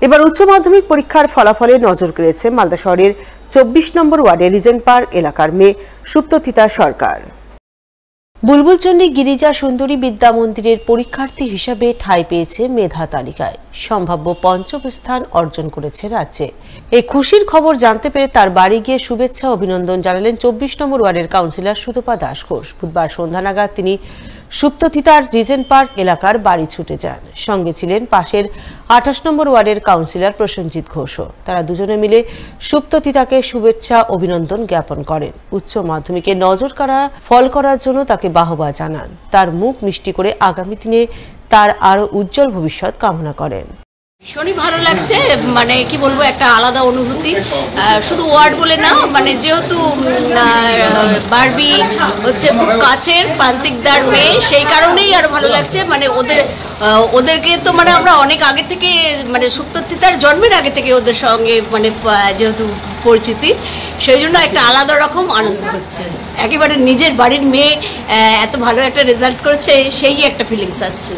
এবার উচ্চ মাধ্যমিক পরীক্ষার ফলাফলে নজর কেড়েছে মালদা শহরের ২৪ নম্বর ওয়ার্ডের রিজেন্ট পার্ক এলাকার মেয়ে সুপ্তথিতা সরকার। বুলবুলচন্ডী গিরিজা সুন্দরী বিদ্যা মন্দিরের পরীক্ষার্থী হিসাবে ঠাঁই পেয়েছে মেধা তালিকায়, সম্ভাব্য পঞ্চম স্থান অর্জন করেছে রাজ্যে। এই খুশির খবর জানতে পেরে তার বাড়ি গিয়ে শুভেচ্ছা অভিনন্দন জানালেন ২৪ নম্বর ওয়ার্ডের কাউন্সিলর সুতপা দাস ঘোষ। বুধবার সন্ধ্যা নাগাদ তিনি সুপ্তথিতার রিজেন্ট পার্ক এলাকার বাড়ি ছুটে যান। সঙ্গে ছিলেন পাশের ২৮ নম্বর ওয়ার্ডের কাউন্সিলর প্রসেনজিৎ ঘোষও। তারা দুজনে মিলে সুপ্তথিতাকে শুভেচ্ছা অভিনন্দন জ্ঞাপন করেন। উচ্চ মাধ্যমিকে নজর কাড়া ফল করার জন্য তাকে বাহবা জানান। তার মুখ মিষ্টি করে আগামী দিনে তার আরো উজ্জ্বল ভবিষ্যৎ কামনা করেন। ভীষণই ভালো লাগছে, মানে কি বলবো, একটা আলাদা অনুভূতি। শুধু ওয়ার্ড বলে না, মানে যেহেতু বারবি হচ্ছে খুব কাছের প্রান্তিকদার মেয়ে, সেই কারণেই আরো ভালো লাগছে। মানে ওদেরকে তো মানে আমরা অনেক আগে থেকে, মানে সুপ্তথিতার জন্মের আগে থেকে ওদের সঙ্গে মানে যেহেতু পরিচিতি, সেই জন্য একটা আলাদা রকম আনন্দ হচ্ছে। একেবারে নিজের বাড়ির মেয়ে এত ভালো একটা রেজাল্ট করেছে, সেই একটা ফিলিংস আসছে।